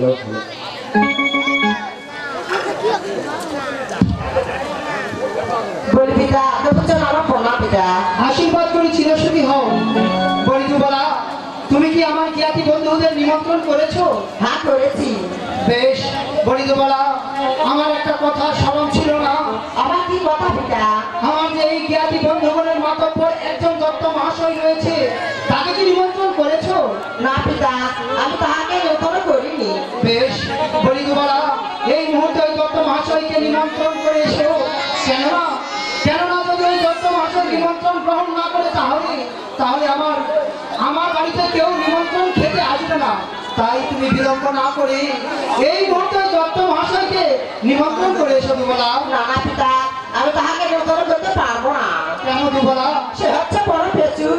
ভালো বলি পিতা আমার প্রণাম পিতা। আশীর্বাদ করি চিরসুখী হও। বলি দুবালা, তুমি কি আমার জ্ঞাতি বন্ধুদের নিমন্ত্রণ করেছো? হ্যাঁ করেছি। বেশ। বলি দুবালা, আমার একটা কথা স্মরণ ছিল না। আমার কি কথা পিতা? আমার যে এই জ্ঞাতি বন্ধুগণের মাতব্বর একজন দত্ত মহাশয় রয়েছে, তাকে কি নিমন্ত্রণ করেছো? না পিতা, আমি তাহাকে নিমন্ত্রণ করিনি। বেশ। বলি দুবালা, এই মুহূর্তে ওই দত্ত মহাশয়কে নিমন্ত্রণ করে এসো। কেননা যদি ওই দত্ত মহাশয় নিমন্ত্রণ গ্রহণ না করে তাহলে আমার বাড়িতে কেউ নিমন্ত্রণ খেতে আসবে না। তাই তুমি বিলম্ব না করে এই মুহূর্তে দত্ত মহাশয়কে নিমন্ত্রণ করে এসো দুবলা। না না পিতা, আমি তাহাকে নিমন্ত্রণ করতে পারবো না। কেন দুবলা? সে হচ্ছে বড় পেঁচু,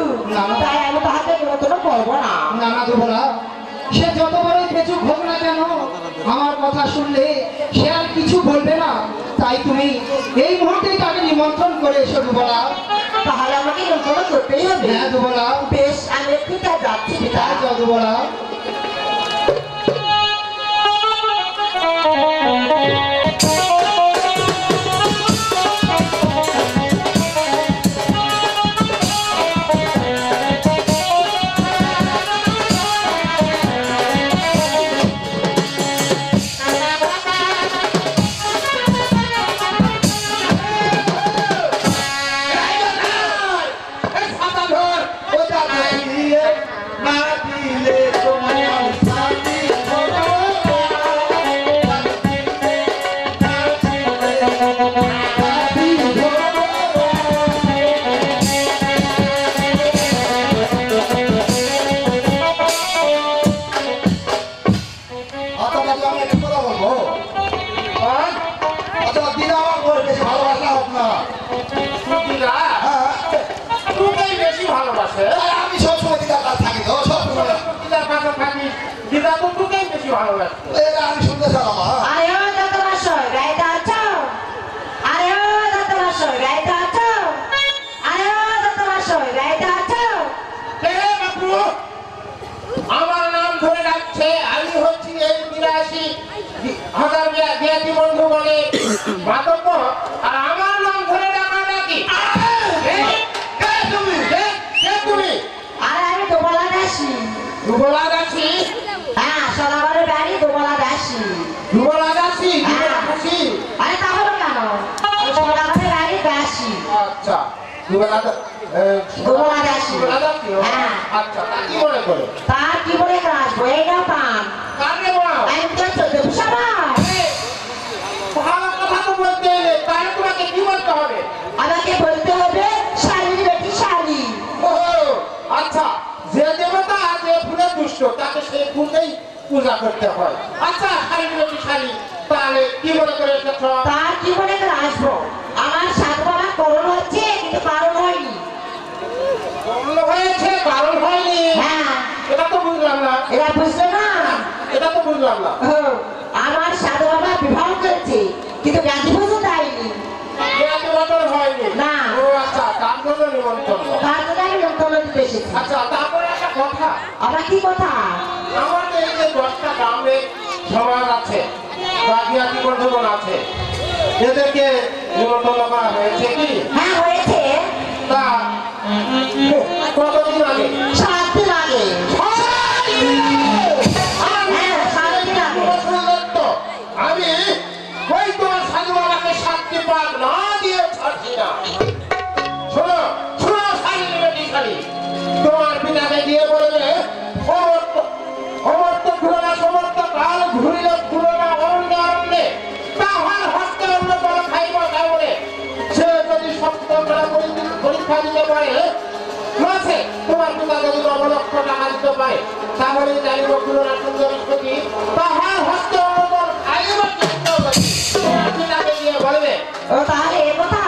তাই আমি তাহাকে নিমন্ত্রণ করবো না। না না দুবলা, সে যত বড়ই পেঁচুক হোক না কেন, আমার কথা শুনলে সে আর কিছু বলবে না। তাই তুমি এই মুহূর্তে তাকে নিমন্ত্রণ করে এসো দুবলা। তাহলে আমাকে নিমন্ত্রণ করতেই হবে। হ্যাঁ দুবলা। বেশ, আমি পিতা যাচ্ছি পিতা। যাও দুবলা। আমার নাম ধরে রাখছে, আমি হচ্ছি এই ৮২,০০০ জ্ঞাতি বন্ধু বলে মাতব্য, আর আমার নাম ধরে ডাকা নাকি? তুমি? আরে আমি দোবলা দাসী। দুবলা দাসী? হ্যাঁ, সোনাবাড়ির বাড়ি দোবলা দাসী। দুবলা দাসী? দাসী? আরে তাহলে কেন, সোনাবাড়ির বাড়ি দাসী। আচ্ছা, দুবলা দাসী। হ্যাঁ। আচ্ছা, তা কি মনে করো? তার কি বলে আসবো, এইটা পান কাকে বলো? আমি তো চোদ্দ সবাই। ভালো কথা তো বলতে হলে তাহলে তোমাকে কি বলতে হবে? আমাকে বলতে হবে শাড়ি বেটি শাড়ি। আচ্ছা, যে দেবতা যে ফুলে দুষ্ট তাকে সেই ফুলেই পূজা করতে হয়। আচ্ছা, শাড়ি বেটি শাড়ি, তাহলে কি মনে করে এসেছ? তার কি বলে আসবো, আমার সাত বাবা করণ হচ্ছে কিন্তু কারণ হয়নি। করণ হয়েছে, কারণ হয়নি? হ্যাঁ। এটা তো বুঝলাম না। এরা বুঝলো না? এটা তো বুঝলাম না। আমার সাত বাবা বিবাহ করছে কিন্তু গান্ধী পুজো দেয়নি। এত বছর হয়নি না। ও আচ্ছা, তার জন্য নিমন্ত্রণ। তার জন্য আমি নিমন্ত্রণ দিতে এসেছি। আচ্ছা, তারপরে একটা কথা। আবার কি কথা? আমাদের এই যে 10টা গ্রামে সমাজ আছে, জ্ঞাতি বন্ধুগণ আছে, এদেরকে নিমন্ত্রণ করা হয়েছে কি? হ্যাঁ হয়েছে। তা কতদিন আগে? 7 দিন আগে। হ্যাঁ, 7 দিন আগে। আমি ওই তোমার সাধু বাবাকে শান্তি পাক না দিয়ে ছাড়ছি না। শোনো শোনো, শাড়ি তোমার পিতাকে দিয়ে বলবে, অমর্ত ঘুরনা সমর্থ কাল ঘুরিল ঘুরনা অরণ্যে অরণ্যে, তাহার হস্তে অন্য বড় খাইব খাইবনে। সে যদি সত্য পরীক্ষা দিতে পারে, মাসে তোমার পিতা যদি 9 লক্ষ টাকা দিতে পারে, তাহলে জানিব ঘুরনা সুন্দরী সতী তাহার হস্তে অন্য বড় খাইব পিতাকে দিয়ে বলবে। ও তাহলে এ কথা।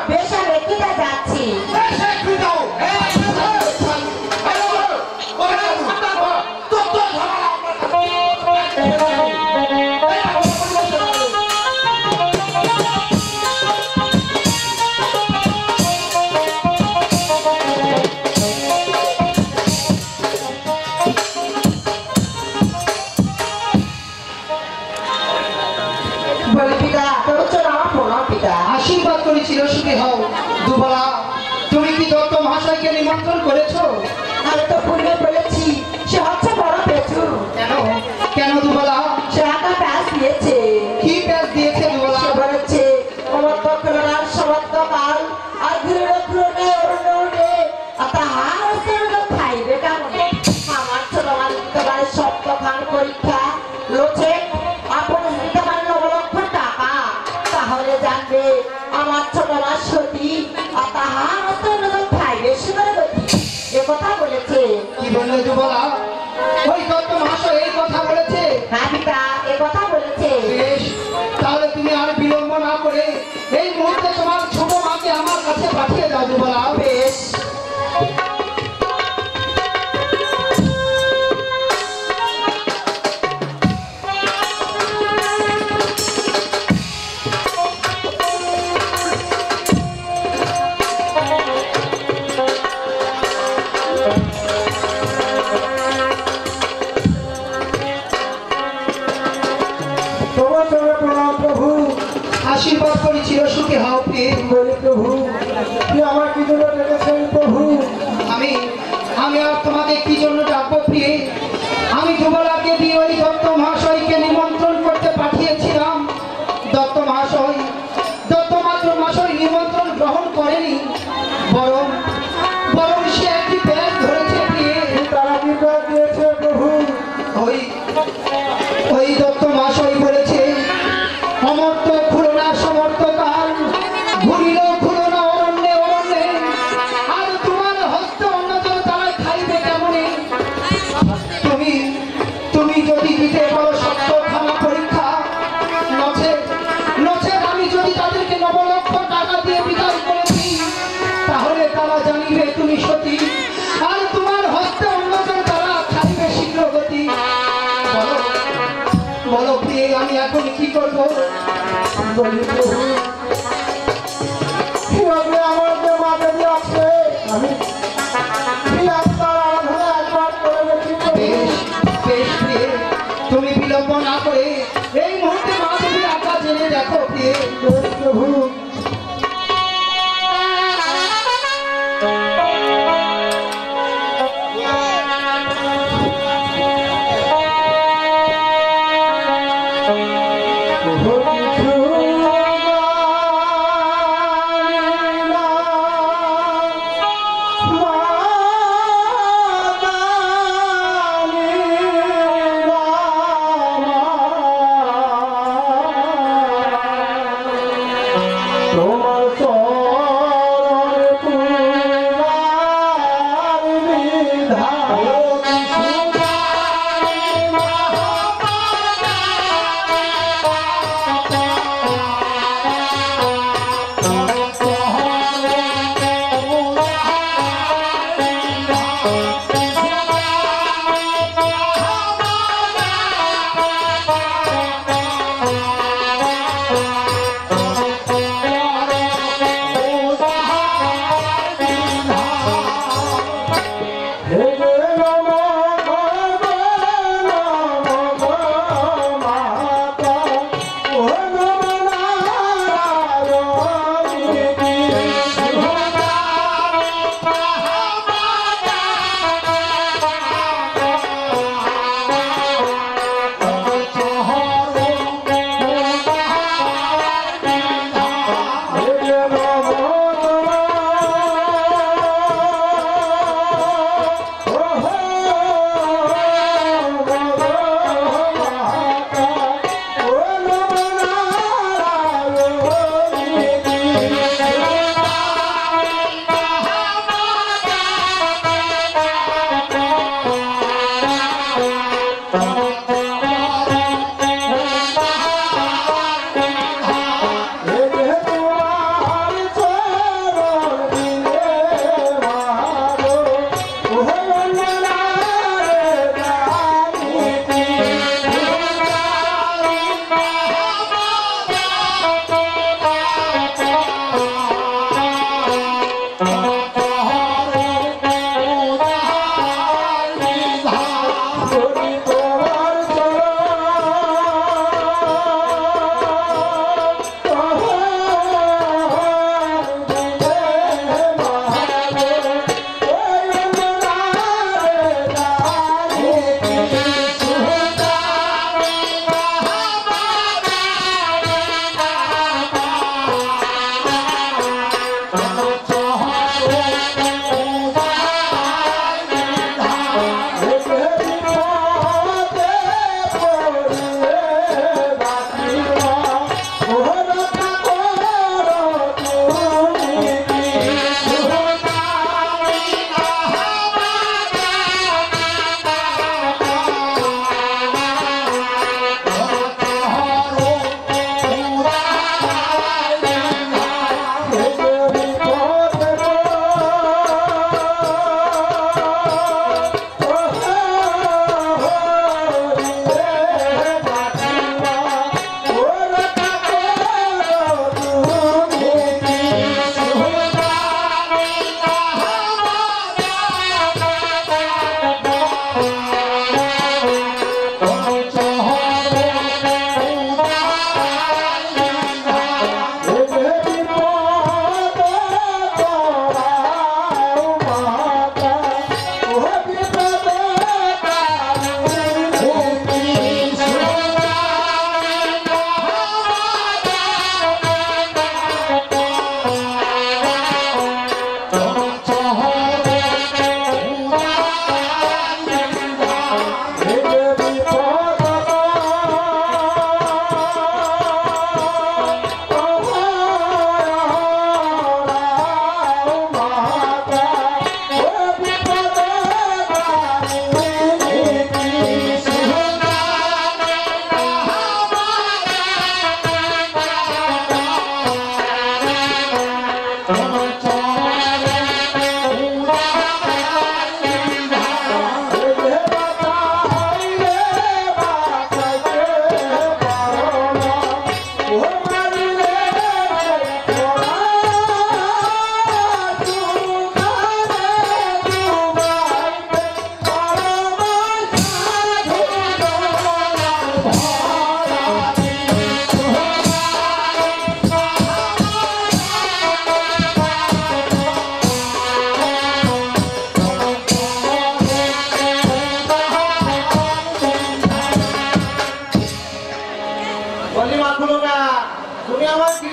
বেশ, আমি এক্ষুনি যাচ্ছি। মহাশয়কে নিমন্ত্রণ করেছো? আমি তো পূর্বে বলেছি সে হচ্ছে বড় পেঁচু। কেন কেন দুবলা? সে একটা প্যাঁচ দিয়েছে। কি প্যাচ দিয়েছে দুবলা? সে বলেছে সমস্ত খেলার সমস্ত কাল আর ঘুরে ঘুরে উড়ে উড়ে আর তাহার হচ্ছে খাইবে কেমন? আমার ছোট মানুষ তোমার সপ্তখান পরীক্ষা লোচে আপন তোমার 9 লক্ষ টাকা, তাহলে জানবে আমার ছোট মাস সতী আর তাহার হচ্ছে খাইবে সুন্দর গতি। এ কথা বলেছে। কি বললে দুবলা? ওই দত্ত মহাশয় এই কথা বলেছে? হ্যাঁ পিতা, এ কথা বলেছে। বেশ, তাহলে তুমি আর বিলম্ব না করে এই মুহূর্তে তোমার ছোট মাকে আমার কাছে পাঠিয়ে দাও দুবলা। বেশ। আশীর্বাদ করি চিরসুখী হও প্রিয়। বলি প্রভু, তুই আমার কি জন্য ডেকেছেন প্রভু? আমি আমি আর তোমাকে কি জন্য ডাকবো প্রিয়ে? আমি দুবলাকে দিয়ে ওই দত্ত মহাশয়কে নিমন্ত্রণ করতে পাঠিয়েছিলাম। দত্ত মহাশয় নিমন্ত্রণ গ্রহণ করেনি, বরং বরং সে একটি ব্যাগ ধরেছে প্রিয়ে। তারা কি করে দিয়েছে প্রভু? ওই দত্ত মহাশয় বলেছে অমর্ত খুলো না সমর্থ কাল, ঘুরিল খুলো না অরণ্যে অরণ্যে, আর তোমার হস্ত অন্যজন তারাই খাইবে কেমনে? তুমি যদি দিতে পারো সপ্তখানা পরীক্ষা, নচেত আমি যদি তাদেরকে 9 লক্ষ টাকা দিয়ে বিদায় করে দিই, তাহলে তারা জানিবে তুমি সতী, আর তোমার হস্তে অন্যজন তারা খাইবে শীঘ্র গতি। বলো প্রিয়ে, আমি এখন কি করবো? বলি প্রভু, কিভাবে আমার যে মা দেবী আছে আমি তার আরাধনা একবার করে দেখি প্রভু। বেশ বেশ প্রিয়ে, তুমি বিলম্ব না করে এই মুহূর্তে মা দেবীর আজ্ঞা জেনে দেখো প্রিয়ে। বেশ প্রভু।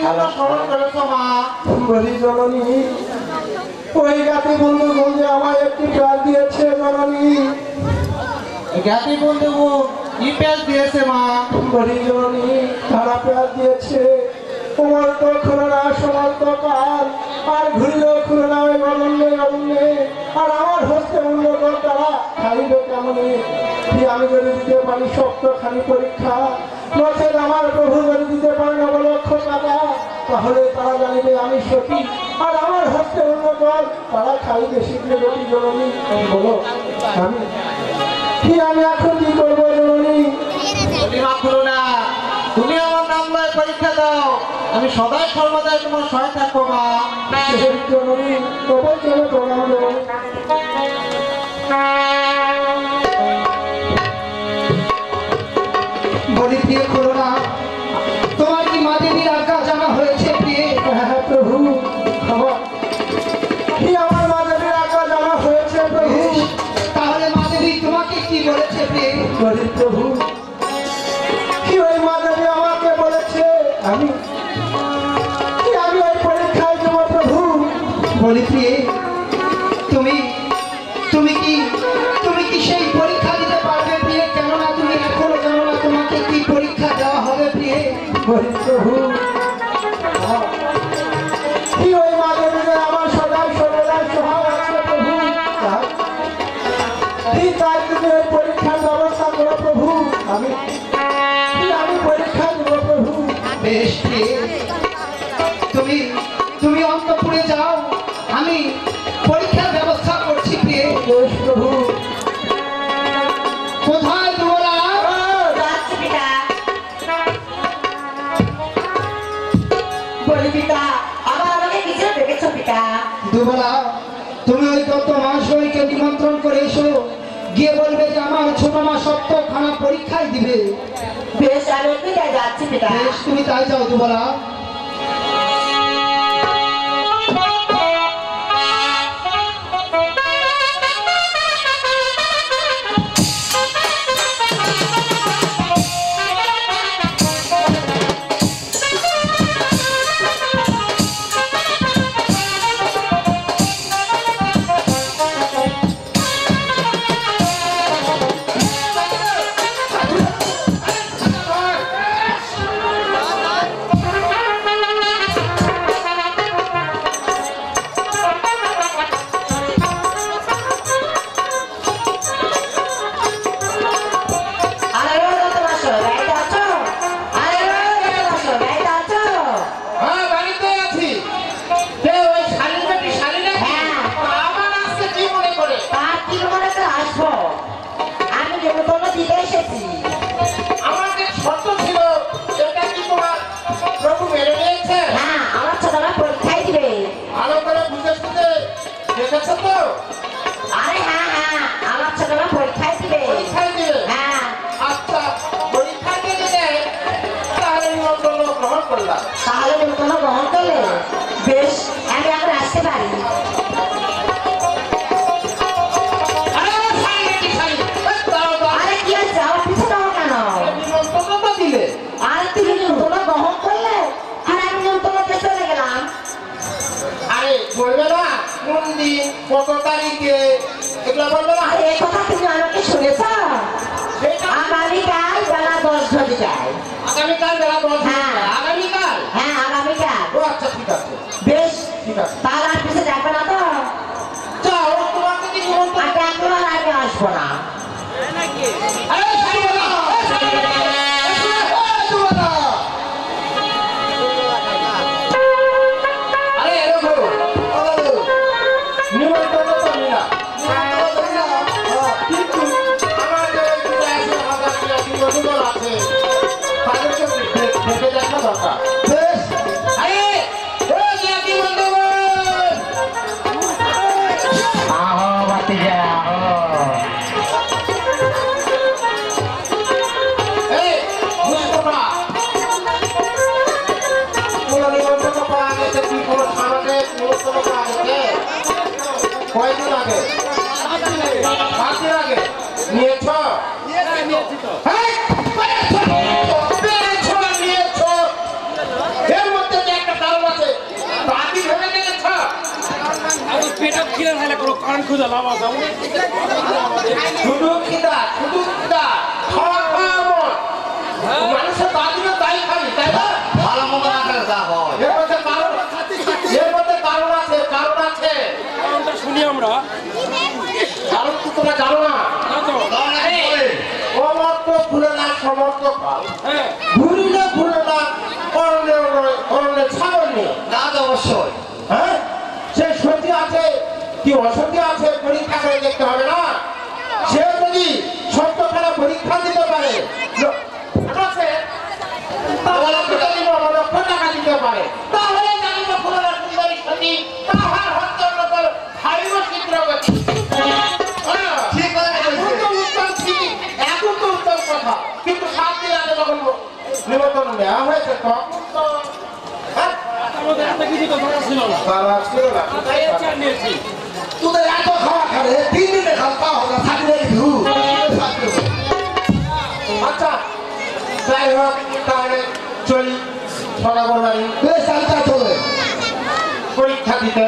জন্য স্মরণ করেছো মা? বলি জননী, ওই গাতি বন্ধু বন্ধু আমায় একটি প্যার দিয়েছে জননী। জ্ঞাতি বন্ধু কি পেল দিয়েছে মা? বলি জননী, তারা প্যার দিয়েছে তোমার তো খুলে না সমর্থ কাল, আর ঘুরলেও খুলে না ওই অরণ্যে অরণ্যে, আর আমার হস্তে উন্নত তারা খাইবে কেমনে? আমি যদি দিতে পারি শক্তখানি পরীক্ষা, নচেত আমার প্রভু যদি দিতে পারে নবলক্ষ টাকা, তাহলে তারা জানিবে আমি সতী, আর আমার হস্তে উন্নত তারা খাইবে শিখলে রতি জননী। বলো আমি এখন কি করবো জননী? মা করো না, তুমি আমার নাম লয় পরীক্ষা দাও, আমি সদাই সর্বদাই তোমার সহায় থাকবো মা। জননী তবে চলে প্রণাম জননী। বলি প্রিয় করোনা, তোমার কি মা দেবীর আজ্ঞা জানা হয়েছে প্রিয়ে? হ্যাঁ প্রভু, আমার মা দেবীর আজ্ঞা জানা হয়েছে প্রভু। তাহলে মা দেবী তোমাকে কি বলেছে প্রিয়ে? বলি প্রভু, কি ওই মা দেবী আমাকে বলেছে আমি ওই পরীক্ষায় দেবো প্রভু। বলি প্রিয়ে, তুমি তুমি কি তুমি কি সেই পরীক্ষা দিতে পারবে প্রিয়ে? কেননা তুমি এখনো জানো না তোমাকে কি পরীক্ষা দেওয়া হবে প্রিয়ে। বলি প্রভু, কি ওই মা দেবীকে আমার সদাই সর্বদাই সহায় আছে প্রভু। তাই তুমি ওই পরীক্ষার ব্যবস্থা করো প্রভু। আমি পরীক্ষা দেব প্রভু। বেশ প্রিয়ে, তুমি তুমি অন্তঃপুরে যাও, আমি পরীক্ষার ব্যবস্থা করছি প্রিয়ে। বেশ প্রভু। কোথায় তোমরা? যাচ্ছি পিতা। বলি পিতা, আবার আমাকে কিছু ডেকেছো পিতা? দুবেলা তুমি ওই দত্ত মহাশয়কে নিমন্ত্রণ করে এসো, গিয়ে বলবে যে আমার ছোট মা সপ্তখানা পরীক্ষায় দিবে। বেশ, আমি পিতা যাচ্ছি পিতা। বেশ, তুমি তাই যাও দুবেলা। হ্যাঁ, বাড়িতে আছি। কে ওই শালী বেটি শালী নাকি? আমার আজকে কি মনে করে? আমি নেমন্তন্ন দিতে এসেছি। আমার যে শর্ত ছিল সেটা কি তোমার প্রভু মেনে নিয়েছে? হ্যাঁ, আমার ছোটরা পরীক্ষায় দিবে। ভালো করে বুঝে শুনে দেখেছো তো? আরে হ্যাঁ হ্যাঁ, আমার ছোটরা পরীক্ষায় দিবে। পরীক্ষায় দিবে? হ্যাঁ, আচ্ছা, পরীক্ষায় দিয়ে দিলে তাহলে নিমন্ত্রণ গ্রহণ করলাম। তাহলে নেমন্তন্ন গ্রহণ করলে বেশ, আমি এখন আসতে পারি। আরে শালী বেটি শালী, এই দাও দাও। আরে কি হচ্ছে, আমার পিছু দাও কেন? নিমন্ত্রণ তো দিলে। আরে তুমি নেমন্তন্ন গ্রহণ করলে আর আমি নেমন্তন্নতে চলে গেলাম। আরে বলবে না কোন দিন কত তারিখে, এগুলো বলবে না। আরে এই কথা তুমি আমাকে শুনেছ? সেটা আগামীকাল বেলা 10 ঘটিকায়। আগামীকাল বেলা 10 হ্যাঁ। আগামীকাল? হ্যাঁ, আগামীকাল। ও আচ্ছা, ঠিক আছে বেশ, ঠিক আছে। তাহলে আর পিছিয়ে যাবে না তো? যাও, তোমাকে কি নিমন্ত্রণ? আর ডাকলো আর আমি আসবো না। আরে শালী বেটি, এই শালী বেটি, এই শুনে, এই দুবেলা। আরে এরকম নিমন্ত্রণ তো আমি না। কিন্তু আমার যে দুটো আছে, আমার যে বন্ধুগণ আছে, তাদেরকে দেখে দেখা দরকার। বেশ, আরে ওই যে কি বন্ধুগণ, আহো ভাতিজা আহো। এই বুঝতোনা কোনো নিমন্ত্রণ পাওয়া গেছে কি? কোনো স্মারকে নিমন্ত্রণ পাওয়া গেছে? কয়দিন আগে? 5 দিন আগে নিয়েছ? এই, পেয়েছো, নিয়েছো। এর মধ্যে যে পেটে খিদে থাকলে কোনো কারণ খুঁজে লাভ আছে শুধু খিদা খাওয়া মন মানুষের দাদিও তাই খালি তাই না ভালো মতো না খেলে তা হয় এর মধ্যে কারণ আছে কারণটা শুনি আমরা কারণ কি তোমরা জানো না না তো অমর্ত ভুলে না সমর্থ কাল হ্যাঁ ঘুরিলে ভুলে না অরণ্যে ছাগল নেই না তো অবশ্যই হ্যাঁ সে সতী আছে কি অসতী আছে পরীক্ষা করে দেখতে হবে না সে যদি সত্যখানা পরীক্ষা দিতে পারে লক্ষ টাকা দিতে পারে তাহলে জানিব পুরোনো সুন্দরী সতী তাহার হত্যন্য কর ভাইব চিত্রবতী ঠিক কথা এখন তো উত্তম ঠিক এখন তো উত্তম কথা কিন্তু 7 দিন আগে যখন নিমন্ত্রণ নেওয়া হয়েছে তখন তো হ্যাঁ আমাদের এত কিছু তো জানা ছিল না তারা ছিল না তাই চেয়ার নিয়েছি তোদের এত খাওয়া খাবে 3 দিনে খাওয়া পাও না থাকলে একটু আচ্ছা যাই হোক তাহলে চলি সদাগর বাড়ি বেশ চালটা চলে পরীক্ষা দিতে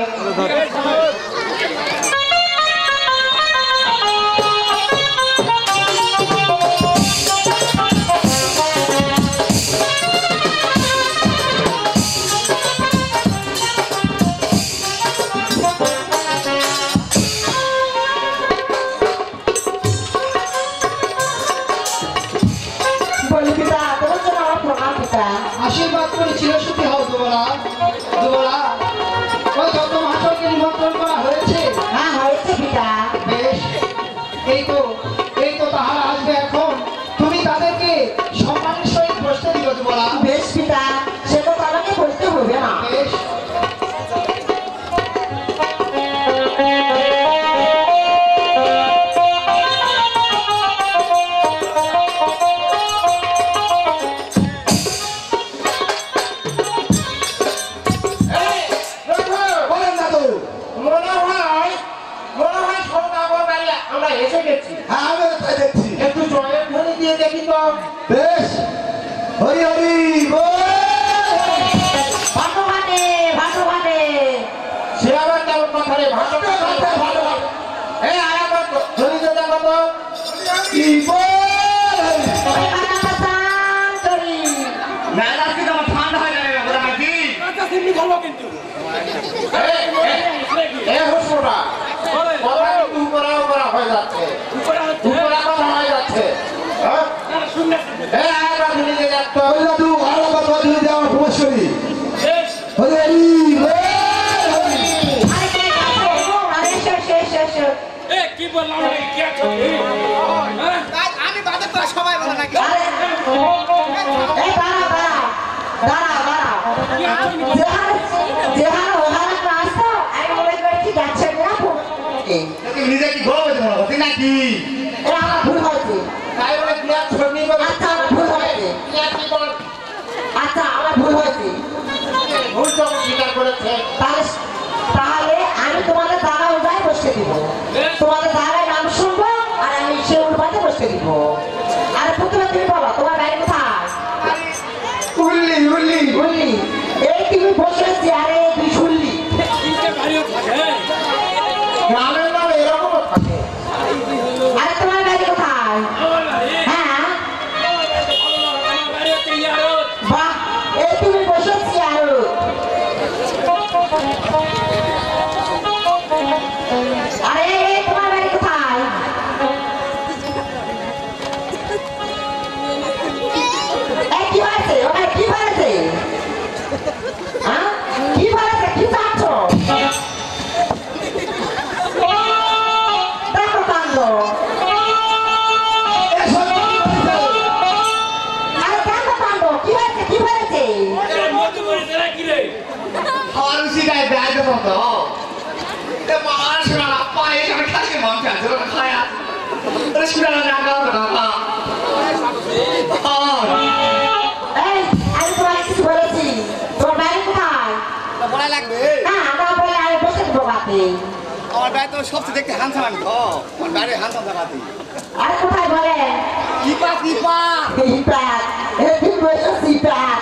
বলি পিতা তোমার জন্য আমার প্রণাম পিতা আশীর্বাদ করে চিরসুখী হও দুবলা ওই যত মহাশয়কে নিমন্ত্রণ করা হয়েছে হ্যাঁ হয়েছে পিতা বেশ এই তো তাহারা আসবে এখন তুমি তাদেরকে সম্মানের সহিত বসতে দিও দুবলা বেশ পিতা সে তো আমাকে বলতে হবে না বেশ বলেন না তো মনে হয় সদাগর বাড়ি আমরা এসে গেছি হ্যাঁ আমি তাই দেখছি একটু জয়ের ধ্বনি দিয়ে দেখি তো বেশ হরি হরি বল ভাগ্যবানে সে আবার কেমন কথা রে ভালো এই আরেকবার ধ্বনি দিয়ে দেখো তো কি বল মেজাজ কি তোমার ঠান্ডা হয়ে যাবে ওরা নাকি আচ্ছা সিমনি ভালো কিন্তু এ হুসুরা বলেন কথা কিন্তু উপরা হয়ে যাচ্ছে উপরে হচ্ছে উপরা কথা হয়ে যাচ্ছে হ্যাঁ শুনলে এই আরেকবার ধ্বনি দিয়ে দেখো ওই দাদু আরো কথা যদি দেওয়া প্রবেশ করি বেশ হরি হরি বল এ কি বললাম রে কি আছে হ্যাঁ আমি বাদে তো সবাই বলে নাকি কি আছে তুমি নিজে কি গো বলতে মনে করতে নাকি তাই বলে ক্লিয়ার ছবি বলে ক্লিয়ার কি বল আচ্ছা আমার ভুল হয়েছে ভুল তো স্বীকার করেছে তাহলে আমি তোমাদের জায়গায় উদায় বসে দিব তোমাদের জায়গায় নাম শুনবো আর আমি সে উন্মাতে বসে দিব আর প্রথমে তুমি বলো তোমার বাড়ি কোথায় উল্লি বললি এই তুমি বসে চেয়ারে তুই শুনলি তিনটে বাড়িও থাকে গ্রামের নাম এরকমও থাকে আর তোমার বাড়ি কোথায় আমার বাড়ি হ্যাঁ আমার বাড়ি হচ্ছে ইয়ারত বাহ এই তুমি বসে চেয়ারে আরে এই তোমার বাড়ি কোথায় এই কি হয়েছে ওটা কি হয়েছে হ্যাঁ কি হয়েছে কি চাচ্ছ দেখো কাণ্ড আরে দেখো কাণ্ড কি হয়েছে এর মতো করে দেরা কি রে আর উসি গায়ে ব্যাগ দেবো তো এ মার শুনা না পায়ে আমি খালি মন খাচ্ছে ওরা খায়া আরে শুনা না জায়গা না না এই আমি তোমাকে কিছু বলেছি তোমার বাড়ি কোথায় বলা লাগবে হ্যাঁ না বলে আমি বসে দেবো বাপে আমার বাড়ি তো সবচেয়ে দেখতে হ্যান্ডসাম আমি তো আমার বাড়ি হ্যান্ডসাম জায়গাতে আর কোথায় বলেন কিপা সিপ্রাত এই বসে সিপ্রাত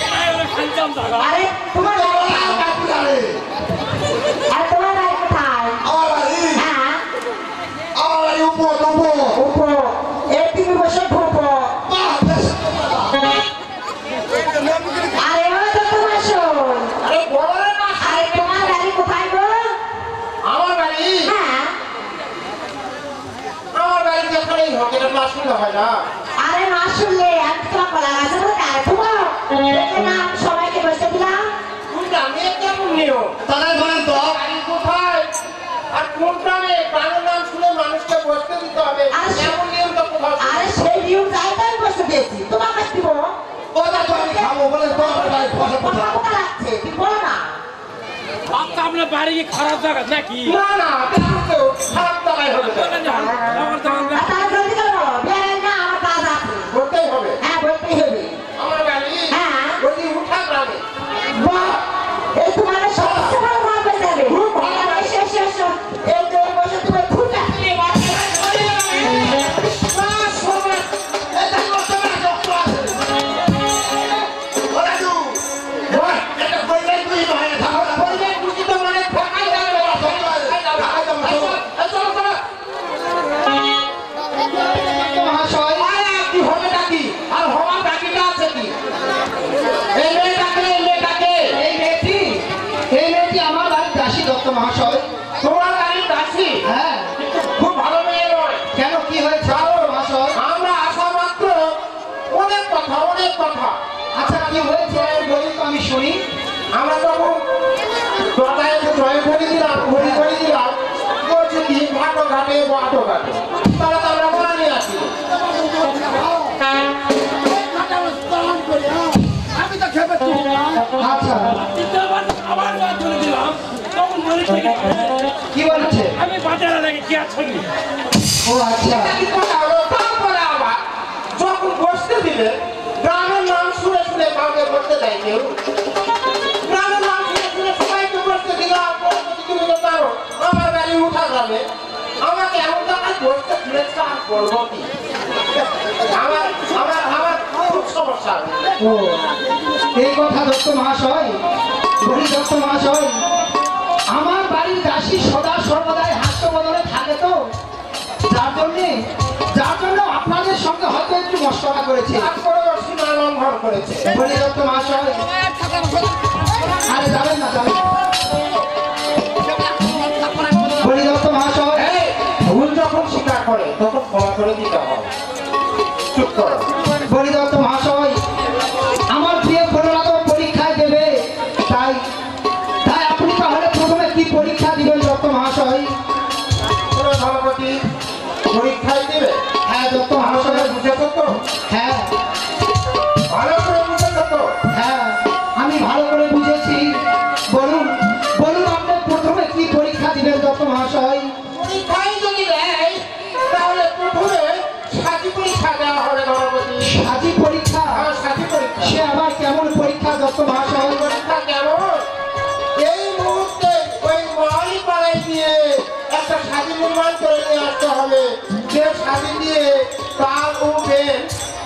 এটাই হলো খানজাম জায়গা আরে তোমার বাড়ি কাকু জানে করেই হোক, এটা না শুনলে হয় না। আরে না শুনলে আমি তোমার কলা গাছে বলে গায়ে তোমার নাম সবাইকে বসে দিলাম। কোনটা আমি কেমন নিয়ম তাদের বলেন তো বাড়ি কোথায় আর কোন গ্রামে গ্রামের নাম শুনে মানুষকে বসতে দিতে হবে, এমন নিয়ম তো কোথাও ছিল না। আরে সেই নিয়ম যাই তাই বসে দিয়েছি তোমার কাছে দিব ওটা তো আমি খাবো বলে তো কথা কথা লাগছে তুমি বলো না। বাচ্চা আপনার বাড়ি কি খারাপ জায়গা নাকি? না না তেমন কেউ খারাপ জায়গায় হবে না। আমার তো আর তাহলে জলদি করে বলো বিয়ে না আমার কাজ আছে। বলতেই হবে হ্যাঁ বলতেই হবে। আমার বাড়ি হ্যাঁ। ওই উঠা গ্রামে। বাহ এই তোমার সবচেয়ে বড় ভাব হয়ে যাবে। এসো এসো এসো এই যে বসে তুমি ফুটা তুমি এটা করতে পারে ডক্টর আছে ওরা দু এটা কইলে তুই ভাই থাকো বললে বুঝি তো মানে ঠকাই যাবে না। চলো চলো মহাশয় আরে কি হবে নাকি আর হওয়ার বাকিটা আছে কি? এই মেয়েটাকে এই মেয়েটি আমার বাড়ির দাসী দত্ত মহাশয়। তোমার বাড়ির দাসী হ্যাঁ কিন্তু খুব ভালো মেয়ে নয়। কেন কি হয়েছে মহাশয়? আমরা আসা মাত্র অনেক কথা আচ্ছা কি হয়েছে বলি তো আমি শুনি। আমরা তখন দরজায় একটু জয় করে দিলাম বলছি কি ভাটো ঘাটে তারা তো আমরা বলা নিয়ে আসি। আমি তো খেপে তুই আচ্ছা আবার বাদ করে দিলাম তখন বলি ঠিক আছে। কি বলছে? আমি বাজারে লাগে কি আছে ও আচ্ছা এটা কি কথা হলো? তারপরে আবার যখন বসতে দিলে গ্রামের নাম শুনে কাউকে বসতে দেয় কেউ। গ্রামের নাম শুনে সবাইকে বসতে দিলাম। তুমি তো জানো আমার বাড়ি উঠা গ্রামে, আমাকে এমন জায়গায় বসতে দিয়েছে আর বলবো কি? আমার খুব সমস্যা। ও এই কথা দত্ত মহাশয় বলি দত্ত মহাশয় আমার বাড়ির দাসী সদা সর্বদাই হাস্য বদলে থাকে তো যার জন্য আপনাদের সঙ্গে হয়তো একটু মশলা করেছে। তারপরে সীমা লঙ্ঘন করেছে। বলি দত্ত মহাশয় আরে যাবেন না বলি দত্ত মহাশয় এই, ভুল যখন স্বীকার করে তখন ক্ষমা করে দিতে হবে। চুপ করো। বলি দত্ত মহাশয় আমার প্রিয় কন্যা তো পরীক্ষায় দেবে তাই আপনি তাহলে প্রথমে কি পরীক্ষা দিবেন দত্ত মহাশয়? কোনো ধর্মপতি পরীক্ষায় দিবে? হ্যাঁ দত্ত ভালো করে মহাশয় বুঝেছো তো? হ্যাঁ ভালো করে বুঝেছো তো? হ্যাঁ আমি ভালো করে বুঝেছি। বলুন আপনি প্রথমে কি পরীক্ষা দিবেন দত্ত মহাশয়? পরীক্ষায় যদি দেয় তাহলে প্রথমে সাজি পরীক্ষা দেওয়া হবে ধর্মপতি। সাজি পরীক্ষা? আর সাজি পরীক্ষা সে আবার কেমন পরীক্ষা দত্ত মহাশয়? পরীক্ষা কেমন? এই মুহূর্তে ওই মহালি পাড়ায় গিয়ে একটা সাজি নির্মাণ করে নিয়ে আসতে হবে, যে সাজি দিয়ে তার উঠেন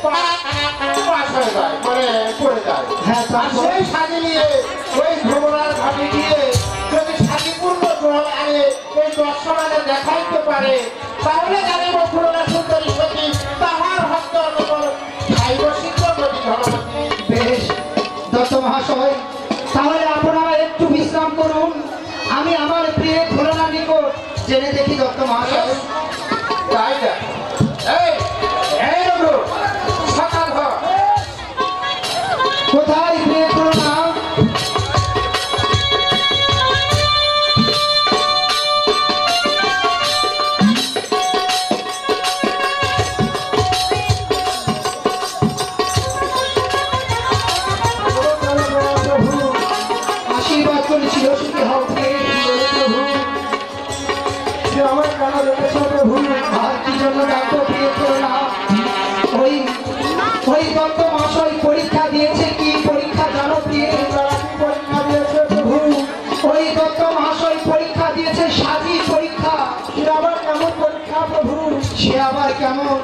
পাশ হয়ে যায়, মানে পড়ে যায়। হ্যাঁ আর তারপর? সেই সাজি নিয়ে ওই ভ্রমণার ঘাটে গিয়ে যদি সাজিপূর্ণ জল আনে ওই দর্শনাদের দেখাইতে পারে তাহলে জানিব পুরোনো সুন্দরী সতী তাহার হস্ত অনুকর খাইব সিদ্ধ নদী ধর্মপতি। বেশ দত্ত মহাশয় তাহলে আপনারা একটু বিশ্রাম করুন, আমি আমার প্রিয় ভোলানার নিকট জেনে দেখি দত্ত মহাশয়। তাই দেখ এই রঘু সকাল হয় কোথায় প্রিয় ভোলানা? আশীর্বাদ করেছিল সুখী হও প্রিয় প্রভু। যে আমার কেন রেখেছো প্রভু? আর কি জন্য ডাকবো প্রিয় ভোলানা? ওই দত্ত মহাশয় পরীক্ষা দিয়েছে। কি পরীক্ষা জানো প্রিয়? তারা কি পরীক্ষা দিয়েছে প্রভু? ওই দত্ত মহাশয় পরীক্ষা দিয়েছে সাজি পরীক্ষা। সে আবার কেমন পরীক্ষা প্রভু? সে আবার কেমন?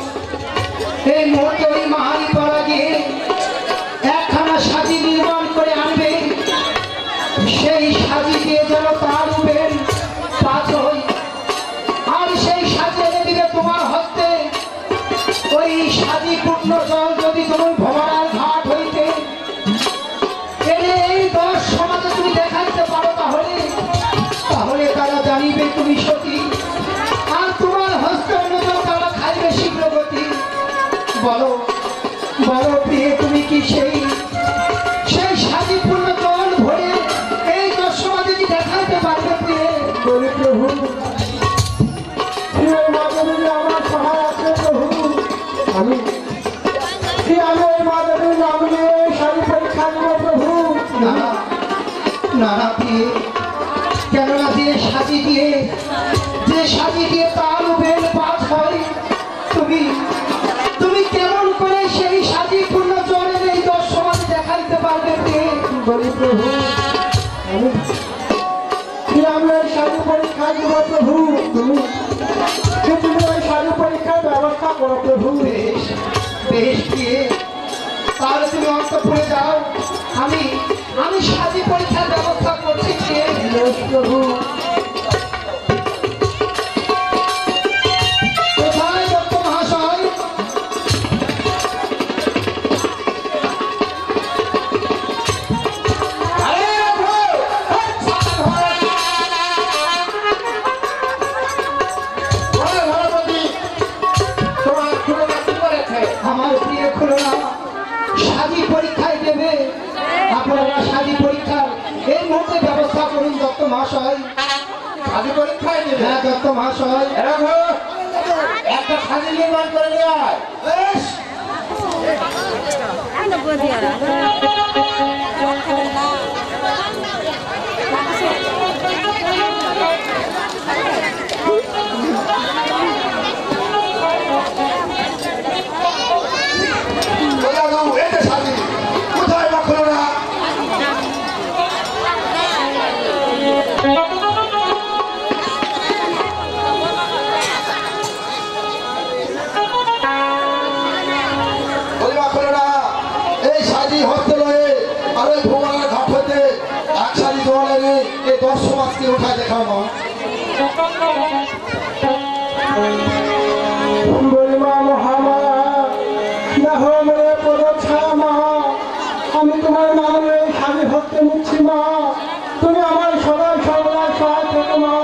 এই মুহূর্তে ওই মাহারি পাড়া গিয়ে একখানা সাজি নির্মাণ করে আনবে, সেই সাজি দিয়ে যেন তার উবেন পাঁচ হই, আর সেই সাজি এনে দিবে তোমার হস্তে। ওই সাজি পূর্ণ জল যদি তুমি ভ্রমণার ঘাট হইতে এনে এই 10 সমাজে তুমি দেখাইতে পারো তাহলে তারা জানিবে তুমি সতী, আর তোমার হস্তে অনুযায়ী তারা খাইবে শীঘ্র বলো বলো প্রিয়ে, তুমি কি সেই সেই শাদীপূর্ণ জল ভরে এই দর্শনাদি কি দেখাইতে পারবে প্রিয়ে? বলি প্রভু, এই মাধবী আমার সহায় আছে প্রভু। আমি এই মাধবী নাম নিয়ে শাড়ি পরীক্ষা দেবো প্রভু। না না না প্রিয়ে, কেননা যে সাজি দিয়ে তাল বেল পাঠ হয়, তুমি তুমি কেমন করে সেই শাদীপূর্ণ জলের এই দর্শনাদি দেখাইতে পারবে প্রিয়ে? বলি প্রভু, আমি ওই শাড়ি পরীক্ষা দেবো প্রভু। তুমি ওই শাড়ি পরীক্ষার ব্যবস্থা করো প্রভু। বেশ বেশ প্রিয়ে, তাহলে তুমি অন্তঃপুরে যাও, আমি আমি সাজি পরীক্ষার ব্যবস্থা করছি প্রিয়ে। বেশ প্রভু। কোথায় দত্ত মহাশয়? আমার প্রিয় খুলনা সাজি পরীক্ষায় দেবে, আপনারা সাজি পরীক্ষার এই মুহূর্তে ব্যবস্থা করুন দত্ত মহাশয়। সাজি পরীক্ষায় দেবে? হ্যাঁ দত্ত মহাশয়। এরকম একটা সাজি নির্মাণ করে নিয়ে আয়। বেশ। কোথায় বা খোলো না? এই সাজি হতে লয়ে আর ওই ভোমার ঘাট হতে এক সাজি জোয়ালে এই 10 সমাজকে উঠায় দেখাও মা। বলি মা মহামায়া, দেখো মনে পদর ছায়া মা, আমি তোমার নামে এই শাড়ি হতে নিচ্ছি মা। তুমি আমার সদাই সর্বদা সহায় থেকো মা।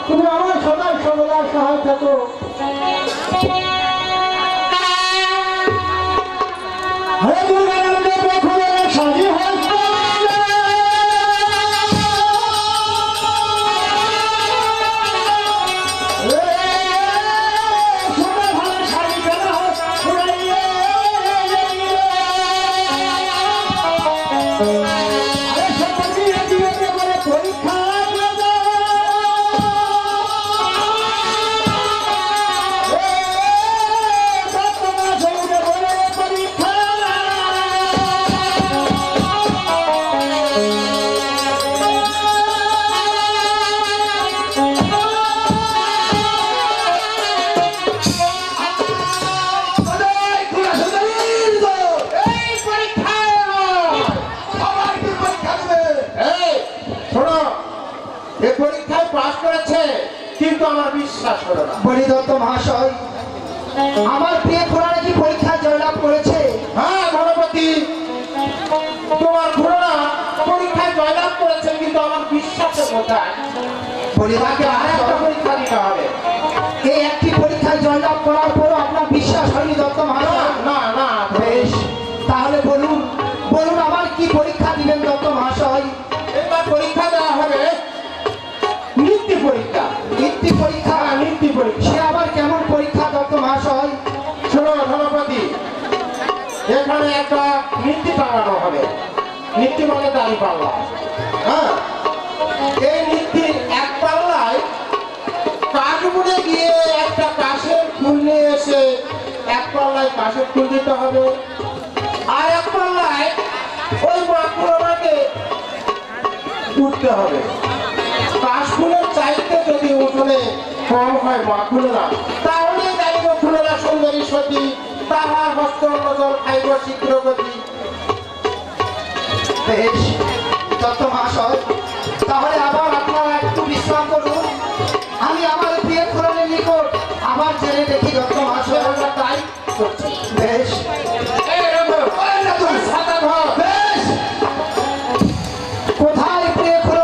তুমি আমার সদাই সর্বদা সহায় থেকো। হরে দুর্গানন্দ প্রভুর শাড়ি হস্তে পরীক্ষায় পাস করেছে, কিন্তু আমার বিশ্বাস হলো না। বলি দত্ত মহাশয়, আমার প্রিয় খুড়া নাকি পরীক্ষায় জয়লাভ করেছে। হ্যাঁ ধনপতি, তোমার খুড়া পরীক্ষায় জয়লাভ করেছে, কিন্তু আমার বিশ্বাসের কোথায়? বলি তাকে আরেকটা পরীক্ষা দিতে হবে। এই একটি পরীক্ষায় জয়লাভ করার পরও আপনার বিশ্বাস হয়নি দত্ত না মহাশয়? না না, বেশ, তাহলে বলুন বলুন আমার কি পরীক্ষা দিবেন দত্ত মহাশয়? এবার পরীক্ষা দেওয়া হবে নীতি পরীক্ষা। নীতি পরীক্ষা? হ্যাঁ, নীতি পরীক্ষা। সে আবার কেমন পরীক্ষা দত্ত মহাশয়? শোনো ধনপতি, এখানে একটা নীতি টাঙানো হবে। নীতি মানে দাঁড়ি পাল্লা। হ্যাঁ, এই নীতি এক পাল্লায় কাশবুনে গিয়ে একটা কাশের ফুল নিয়ে এসে এক পাল্লায় কাশের ফুল দিতে হবে, আর এক পাল্লায় ওই মাকুড়াকে উঠতে হবে। কাশফুলের চাইতে যদি উঠোনে কম হয় মাকুড়া, তাহলে যাইব ফুলেরা সুন্দরী সতী, তাহার হস্ত অন্নজল খাইব শীঘ্রগতি। বেশ দত্ত মহাশয়, তাহলে আবার আপনারা একটু বিশ্রাম করুন, আমি আমার প্রিয় খুড়ানের নিকট আবার জেনে দেখি দত্ত মহাশয়। আমরা তাই করছি। বেশ এই রঘু, ওই না তুই ছাতা ধর। বেশ, কোথায় প্রিয় খুড়া?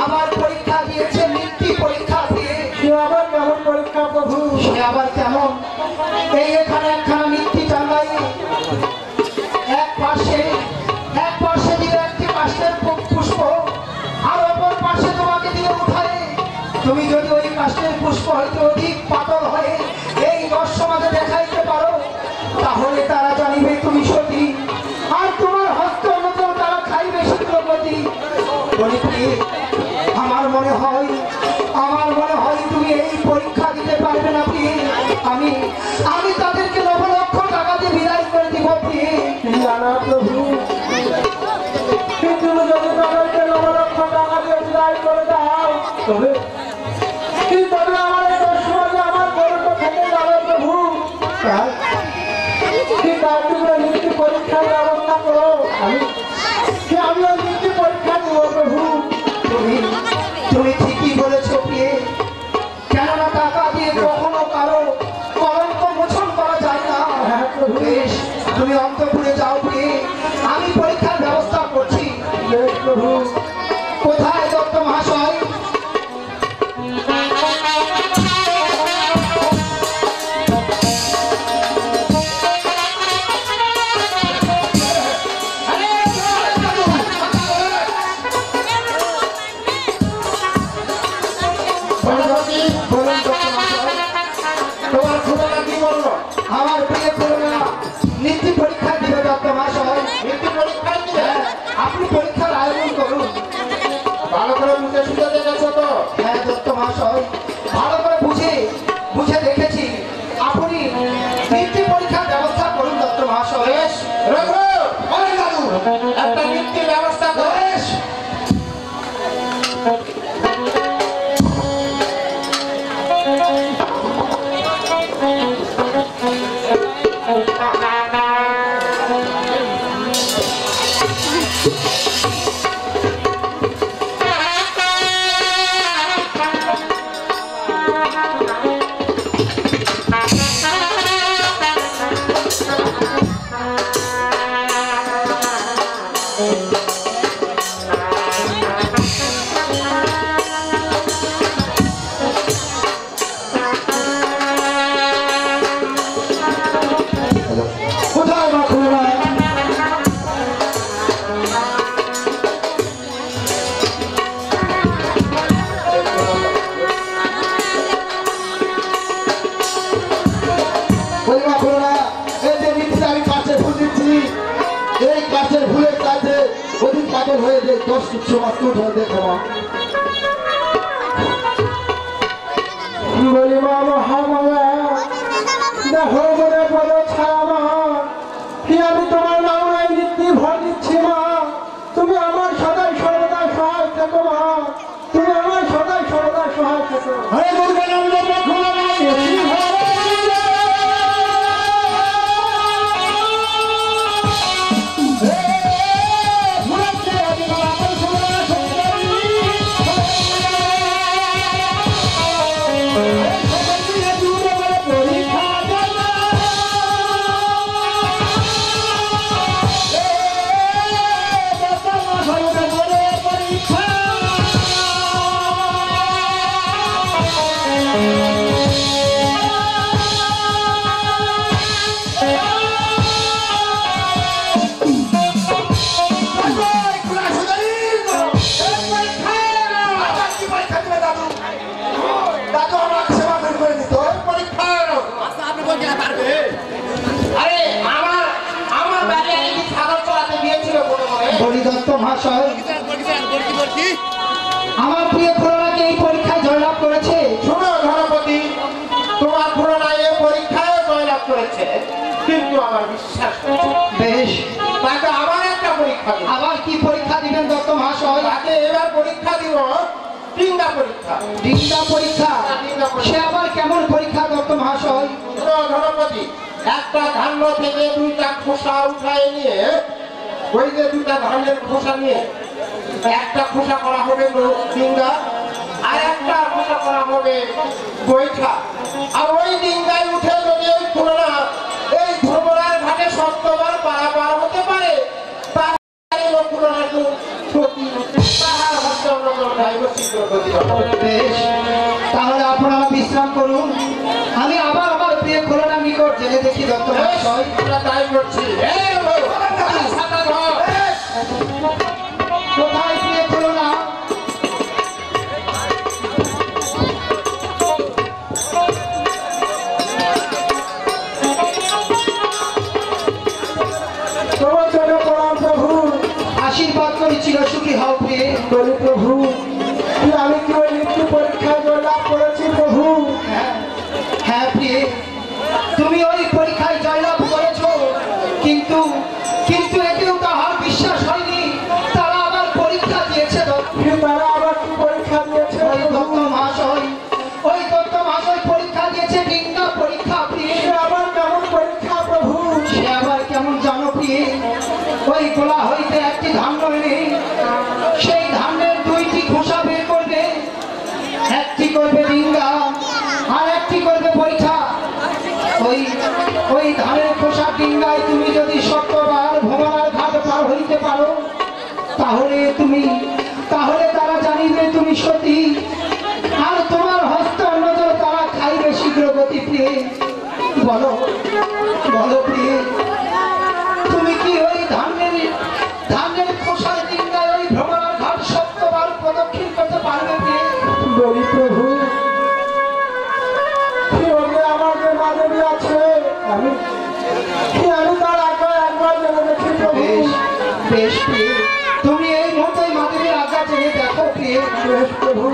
আবার পরীক্ষা দিয়েছে, মৃত্যু পরীক্ষা দিয়ে। সে আবার কেমন পরীক্ষা প্রভু? সে আবার কেমন, এই এখানে একখানা মৃত্যু টাঙ্গাই, এক পাশে দিলে একটি কাষ্ঠের পুষ্প, আর অপর পাশে তোমাকে দিয়ে উঠায়। তুমি যদি ওই কাষ্ঠের পুষ্প হয়তো অধিক পাতল হয়ে এই দশ সমাজে দেখাইতে পারো, তাহলে তারা জানিবে তুমি সতী, আর তোমার হস্ত অনুযায়ী তারা খাইবে শীঘ্রপতি। বলি প্রিয়ে, আমার মনে হয় তুমি এই পরীক্ষা দিতে পারবে না প্রিয়ে। আমি তাদেরকে 9 লক্ষ টাকা দিয়ে বিদায় করে দিব প্রিয়ে। জানা প্রভু, কিন্তু যদি তাদেরকে 9 লক্ষ টাকা দিয়ে বিদায় করে দাও, তবে আমার এই দশ সমাজে আমার গরুটা থেকে যাবে প্রভু। তার তুমি নীতি পরীক্ষার ব্যবস্থা করো, আমি ওই নীতি পরীক্ষা দিব প্রভু। তুমি ঠিকই বলেছ প্রিয়ে, কেননা টাকা দিয়ে কখনো কারো কলঙ্ক মোচন করা যায় না। বেশ, তুমি অন্তপুরে যাও প্রিয়ে, আমি পরীক্ষার ব্যবস্থা করছি। প্রভু, কোথায় দত্ত মহাশয়? তোমার খুড়ারা কি বললো? আমার প্রিয় করোনা নীতি পরীক্ষা দিবে দত্ত মহাশয়। মৃত্যু পরীক্ষা দিলে আপনি পরীক্ষার আয়োজন করুন। ভালো করে মুখে শুনে দেখেছো তো? হ্যাঁ দত্ত মহাশয়, ভালো করে বুঝে দেখেছি। আপনি নীতি পরীক্ষার ব্যবস্থা করুন দত্ত মহাশয়। বেশ, রঘু, অনেক দাদু একটা মৃত্যুর ব্যবস্থা করে। বেশ। কোথায় মা করোনা? ওই মা করোনা, এই যে নীতিতে আমি কাছের ফুল দিচ্ছি, এই কাছের ফুলের কাছে অধিক পাগল হয়ে যে 10 সমাজ হয়ে দেখো মা। বলি মা মহামায়া, দেখো মনে পড়ে ছায়া মা, কি আমি তোমার নাম নাই নীতি ভর দিচ্ছি মা। তুমি আমার সদাই সর্বদা সহায় থেকো মা, তুমি আমার সদাই সর্বদা সহায় থেকো। হরে দুর্গা নাম দেখো না বলি দত্ত মহাশয়, আমার প্রিয় করোনাকে এই পরীক্ষায় জয়লাভ করেছে। শোনো ধনপতি, তোমার খুড়ারা এই পরীক্ষায় জয়লাভ করেছে, কিন্তু আমার বিশ্বাস হচ্ছে বেশ, তাকে আবার একটা পরীক্ষা দিই। আবার কি পরীক্ষা দিবেন দত্ত মহাশয়? তাকে এবার পরীক্ষা দিব ডিঙ্গা পরীক্ষা। ডিঙ্গা পরীক্ষা? সে আবার কেমন পরীক্ষা দত্ত মহাশয়? শোনো ধনপতি, একটা ধান্য থেকে 2টা খোসা উঠায় নিয়ে, ওই যে 2টা ধানের খোসা নিয়ে একটা খোসা করা হবে ডিঙ্গা, আর একটা খোসা করা হবে বৈঠা। আর ওই ডিঙ্গায় উঠে যদি ওই খুড়ারা এই ধর্মরার ঘাটে 7বার পারাপার হতে পারে, তাহলে খুড়ারা তো সত্যি তাহার হস্তে খাইব শীঘ্র গতি হবে। বেশ, তাহলে আপনারা বিশ্রাম করুন, আমি আবার আমার প্রিয় খোলনা নিকট জেলে দেখি দত্ত মহাশয়। আমরা তাই করছি। এই লোক, সাদা ধর। কোথায় প্রিয় খোলনা? তোমার চলে প্রণাম প্রভু। আশীর্বাদ করি চিরসুখী হও প্রিয়ে। বলি প্রভু, কি আমি কি ওই মৃত্যু পরীক্ষায় জয়লাভ করেছি প্রভু? হ্যাঁ প্রিয়ে, তুমি ওই পরীক্ষায় জয়লাভ করেছো, কিন্তু কিন্তু এতেও তাহার বিশ্বাস হয়নি। তারা আবার পরীক্ষা দিয়েছে কি তারা আবার কি পরীক্ষা দিয়েছে ওই দত্ত মহাশয়, ওই দত্ত মহাশয় পরীক্ষা দিয়েছে ডিঙ্গা পরীক্ষা প্রিয়ে। সে আবার কেমন পরীক্ষা প্রভু? সে আবার কেমন জানো প্রিয়ে? ওই গোলা হইতে একটি ধান্য এনে সেই ধানের দুইটি খোসা বের করবে, একটি করবে ডিঙ্গা আর একটি করবে পরীক্ষা। ওই ওই ধানের খোসা ডিঙ্গায় তুমি যদি 70 ভোমরার ঘাট পার হইতে পারো, তাহলে তারা জানিবে তুমি সতী, আর তোমার হস্ত অন্যজন তারা খাইবে শীঘ্র গতি প্রিয়ে। বলো বলো প্রিয়ে, তুমি কি ওই ধানের খোসার ডিঙ্গায় ওই ভ্রমণার ঘাট 70 প্রদক্ষিণ করতে পারবে প্রিয়ে? বলি প্রভু, কি বলবে আমার যে মাধবী আছে, আমি তার আগে একবার জেনে দেখি প্রভু। বেশ বেশ প্রিয়ে, তুমি এই মুহূর্তে মাধবীর আজ্ঞা জেনে দেখো প্রিয়ে। বেশ প্রভু।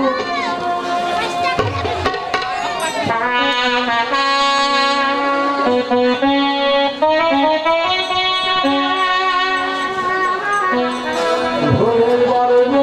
ভোরের বর্ণ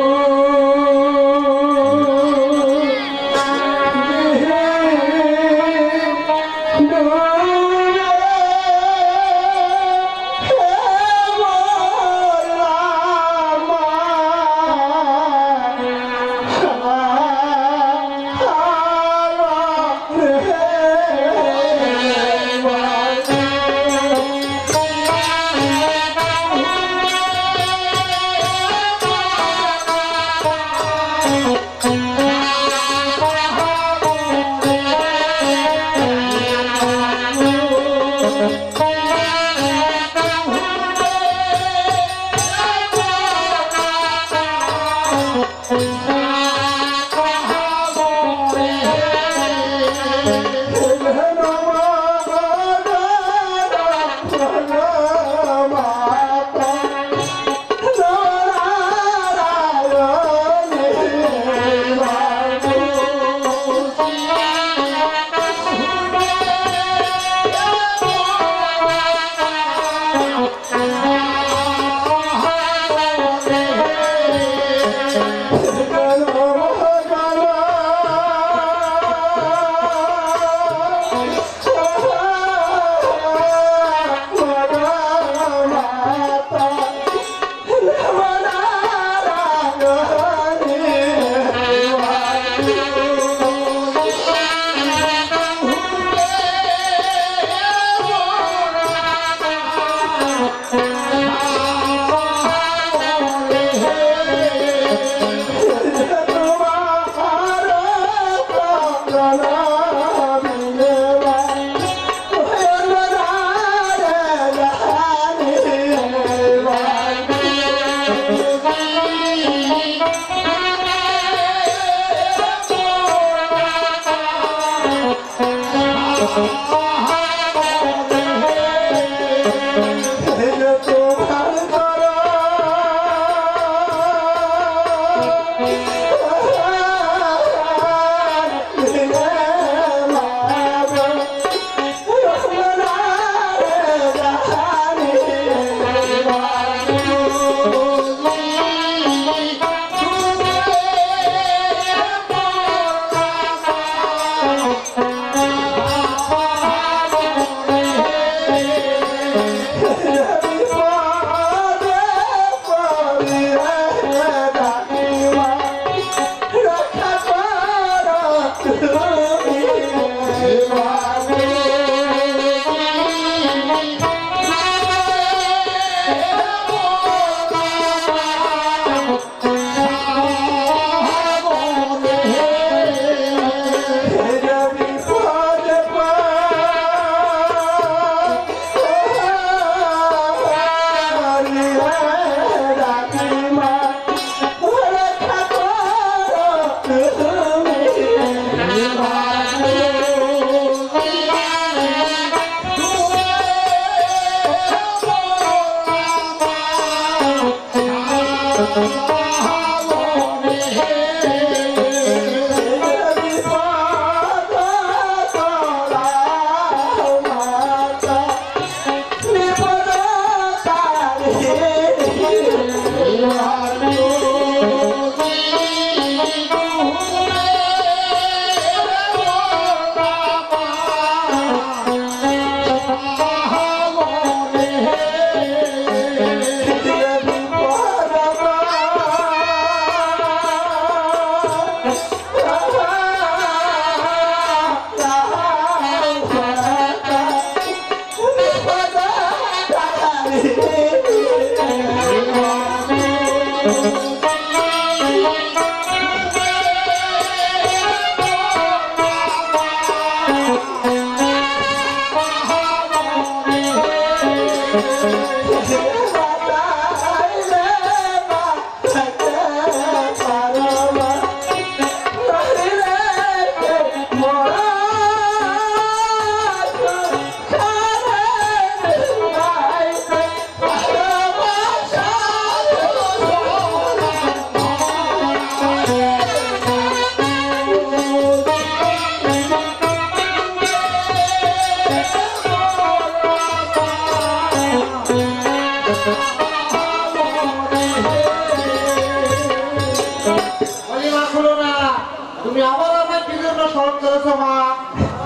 তুমি আবার আমায় কি জন্য স্মরণ করেছো মা?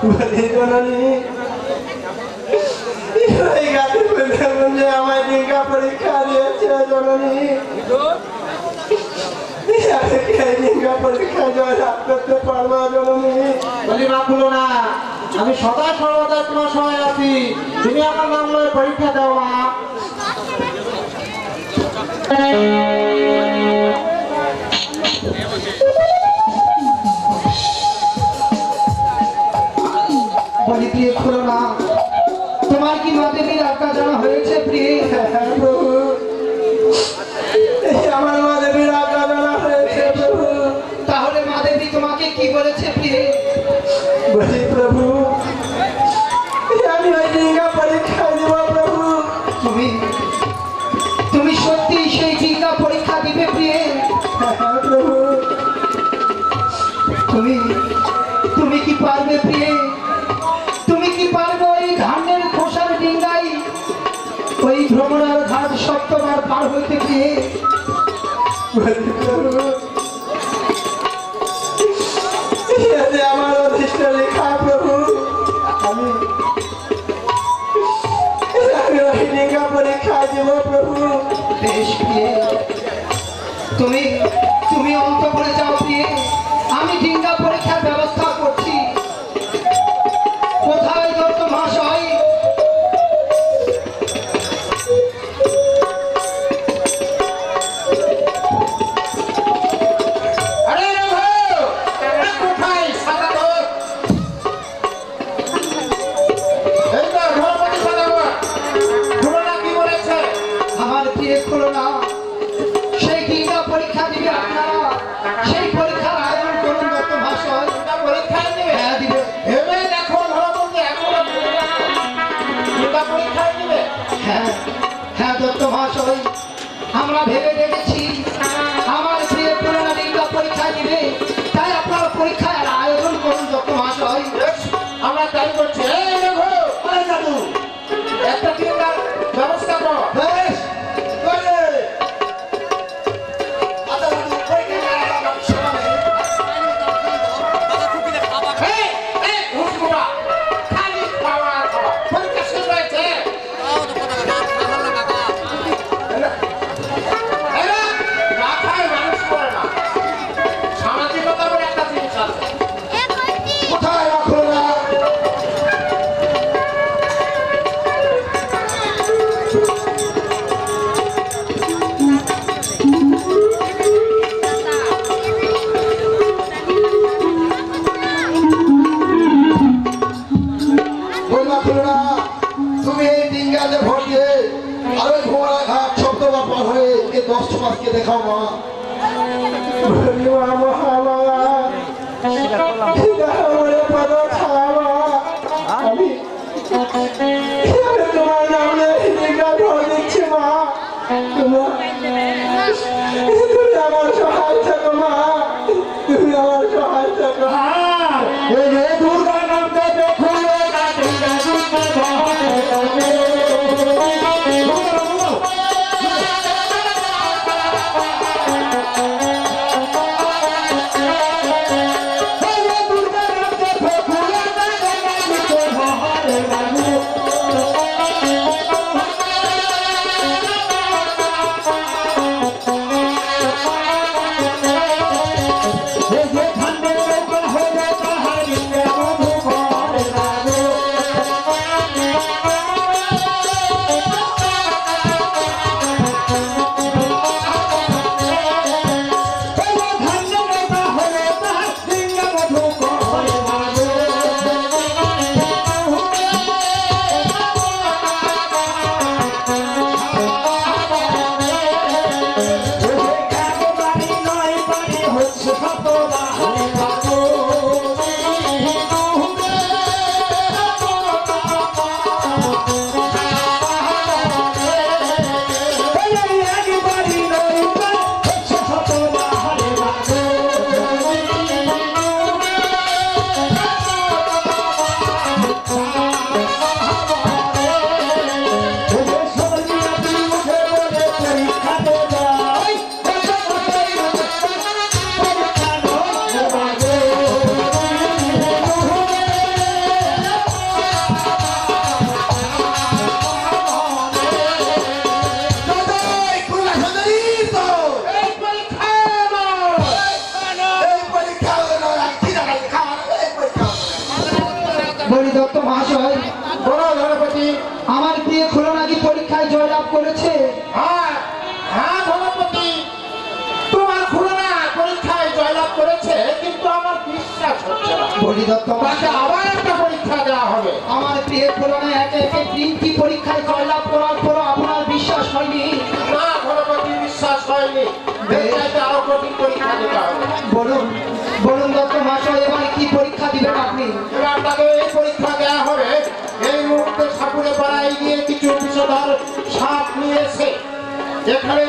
বলি জননী ওই গাছে বন্ধে আমায় ডিঙ্গা পরীক্ষা দিয়েছে জননী। ডিঙ্গা পরীক্ষা জয়লাভ করতে পারবো জননী। বলি মা ভুলো না, আমি সদা সর্বদা তোমার সহায় আছি। তুমি আমার নাম লয়ে পরীক্ষা দাও মা। বলি প্রিয়ে খুলো না, তোমার কি মা দেবীর আজ্ঞা জানা হয়েছে প্রিয়ে? প্রভু আমার মা দেবীর আজ্ঞা জানা হয়েছে প্রভু। তাহলে মা দেবী তোমাকে কি বলেছে প্রিয়ে? বলি প্রভু আমি ওই ডিঙ্গা পরীক্ষা দিব প্রভু। তুমি সত্যি সেই টিকা পরীক্ষা দিবে প্রিয়ে? প্রভু তুমি কি পারবে প্রিয়ে? তুমি কি পারবে ওই ধানের খোসার ডিঙ্গাই ওই ভ্রমণার ঘাট সপ্তবার পার হইতে প্রিয়ে? বলি প্রভু এতে আমার অধিষ্ঠ লেখা প্রভু। আমি ওই ডিঙ্গা পরীক্ষা দিব প্রভু। বেশ প্রিয়ে, তুমি অন্ত করে যাও প্রিয়ে, আমি ডিঙ্গা পরীক্ষার ব্যবস্থা করছি। কোথায় দত্ত মহাশয়? আরে রঘু, কোথায় সাদা তোর? এই তো ধর্মপতি সাদা তোর। ভুলো না কি বলেছে? আমার প্রিয়ে খুলো না, সেই ডিঙ্গা পরীক্ষা দিবে আপনারা, সেই পরীক্ষার আয়োজন করুন দত্ত মহাশয়। এটা পরীক্ষায় দিবে? হ্যাঁ দিবে। ভেবে দেখো ধর্মপতি, এখনো এটা পরীক্ষায় দিবে? হ্যাঁ হ্যাঁ দত্ত মহাশয়, আমরা ভেবে দেখেছি আমার প্রিয় পুরানা ডিঙ্গা পরীক্ষা দিবে, তাই আপনারা পরীক্ষার আয়োজন করুন দত্ত মহাশয়। আমরা তাই করছি। এই রঘু, আরে দাদু, একটা টিকার ব্যবস্থা করো। বেশ, করে। এই, এই, হুসকুরা, খালি খাওয়া আর খাওয়া। পরীক্ষা শেষ হয়েছে। এরা না খায় মানুষ করে না। সামাজিকতা বলে একটা জিনিস আছে। কোথায় রাখো না বলবা খুলো না, তুমি এই ডিঙ্গাতে ভোট দিয়ে আর ওই ঘোড়া ঘাট শব্দবার পার হয়ে এই 10 সমাজকে দেখাও মা। আমি তোমার নামে ডিঙ্গা ভোট দিচ্ছি মা। তুমি আমার সহায় থাকো মা, তুমি আমার সহায় থাকো। বলি দত্ত তাকে আবার একটা পরীক্ষা দেওয়া হবে। আমার প্রিয় পুরাণে একে একে 3টি পরীক্ষায় জয়লাভ করার পর আপনার বিশ্বাস হয়নি? না, গণপতি বিশ্বাস হয়নি। এর চাইতে আরো কঠিন পরীক্ষা দিতে হবে। বলুন বলুন দত্ত মহাশয়, এবার কি পরীক্ষা দিবেন আপনি? এবার তাকে এই পরীক্ষা দেওয়া হবে। এই মুহূর্তে ঠাকুরের পাড়ায় গিয়ে কিছু বিষধর সাপ নিয়ে এসে এখানে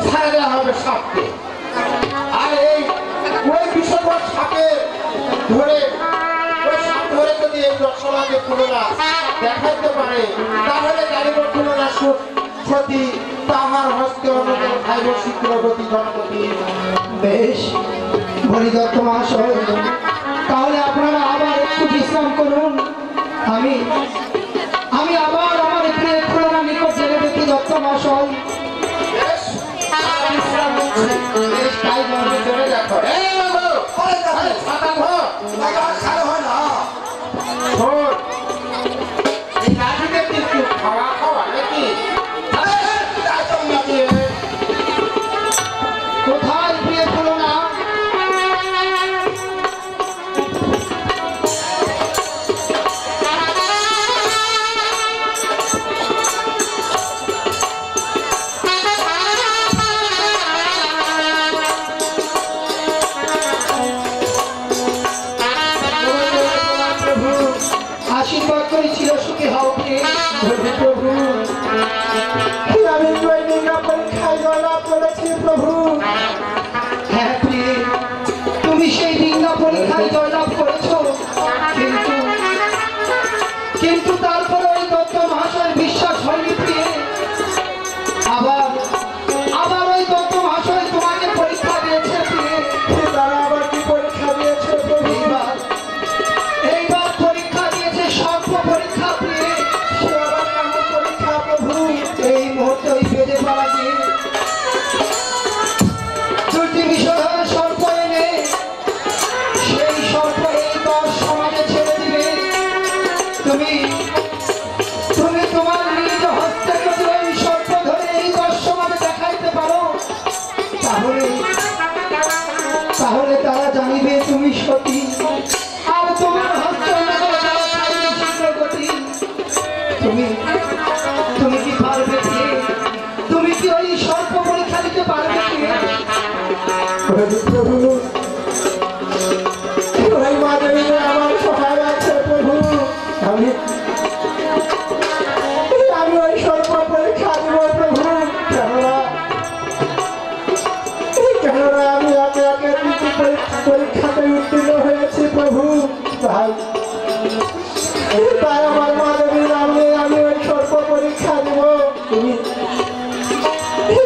ছেড়ে দেওয়া হবে সাপকে। আর ওই বিষধর সাপে ধরে ওই সাপ ধরে যদি এই দর্শনাকে তুলনা দেখাইতে পারে, তাহলে জানিব তুলনা সতী তাহার হস্তে অনুযায়ী খাইব শীঘ্রগতি গণপতি। বেশ, বলি দত্ত মহাশয়, তাহলে আপনারা আবার একটু বিশ্রাম করুন। আমি আবার আমার প্রিয় পুরানা নিকট জেনে দেখি দত্ত মহাশয়। বেশ, বিশ্রাম নিচ্ছি। বেশ, তাই বলবে। চলে দেখো। এই বাবু, আরে ছাতা ধর। শোন, এই লাঠিতে কিছু খাওয়া নাকি? কোথায় প্রিয় পুরানা? আশীর্বাদ করি ছিল সুখী হও প্রিয়। প্রভু, আমি ওই নিম্ন পরীক্ষায় জয়লাভ করেছি প্রভু। হ্যাঁ প্রিয়, তুমি সেই দিন পরীক্ষায় জয়লাভ করেছো, কিন্তু তারপরে ওই দত্ত মহাশয়ের বিশ্বাস হয়নি প্রিয়। আবার ওই দত্ত মহাশয় তোমাকে পরীক্ষা দিয়েছে প্রিয়। তারা আবার কি পরীক্ষা দিয়েছে প্রভু? এইবার পরীক্ষা দিয়েছে সর্প পরীক্ষা প্রিয়। সে আবার কেমন পরীক্ষা প্রভু? এই মুহূর্তে ওই বেদে পারা গিয়ে দুটি বিষধর সর্প এনে সেই সর্প এই 10 সমাজে ছেড়ে দিবে। তুমি তোমার নিজ হস্তে যদি ওই সর্প ধরে এই 10 সমাজে দেখাইতে পারো, তাহলে তারা জানিবে তুমি সতী, আর তোমার হস্তে তারা চাইবে শীঘ্রগতি। তুমি কি পারবে প্রিয়ে? তুমি কি ওই সর্প পরীক্ষা দিতে পারবে প্রিয়ে? প্রভু, ওই মাদেবী আমার সহায় আছে প্রভু। আমি ওই সর্ব পরীক্ষা দিব প্রভু। কেননা আমি একে একে 3টি পরীক্ষাতে উত্তীর্ণ হয়েছি প্রভু। তাই আমার মাদেবীর নামে আমি ওই সর্ব পরীক্ষা দিব।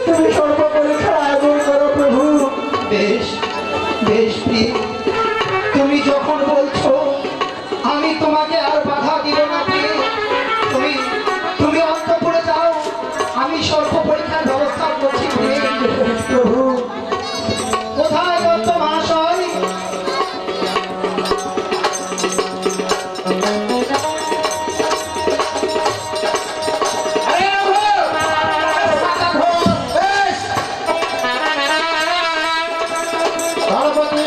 তুমি সর্ব পরীক্ষা আয়োজন করো প্রভু। বেশ বেশ প্রিয়ে, তুমি যখন বলছো আমি তোমাকে আর বাধা দিব না প্রিয়ে। তুমি অন্তঃপুরে যাও, আমি সর্প পরীক্ষার ব্যবস্থা করছি প্রিয়ে। প্রভু, কোথায় দত্ত মহাশয়? আরে ছাতা ধর। বেশ, গণপতি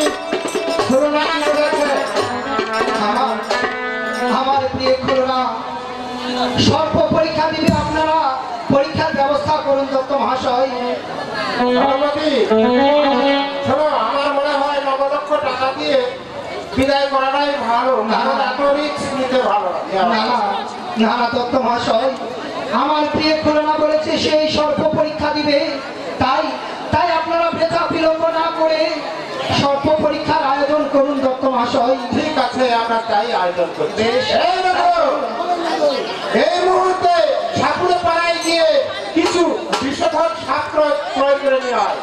তুলনা কি করেছে? আমার প্রিয় খুড়া সর্প পরীক্ষা দিবে, আপনারা পরীক্ষার ব্যবস্থা করুন দত্ত মহাশয়। গণপতি, শোনো, আমার মনে হয় 9 লক্ষ টাকা দিয়ে বিদায় করাটাই ভালো। কারণ এত রিস্ক নিতে ভালো না দত্ত মহাশয়, আমার প্রিয় খুড়া বলেছে সেই সর্প পরীক্ষা দিবে, তাই আপনারা বৃথা বিলম্ব না করে সর্প পরীক্ষার আয়োজন করুন দত্ত মহাশয়। ঠিক আছে, আমরা তাই আয়োজন করি। বেশ। এই দেখো, এই মুহূর্তে ঠাকুরের পাড়ায় গিয়ে কিছু বিষধর সাপ ক্রয় করে নেওয়া হয়।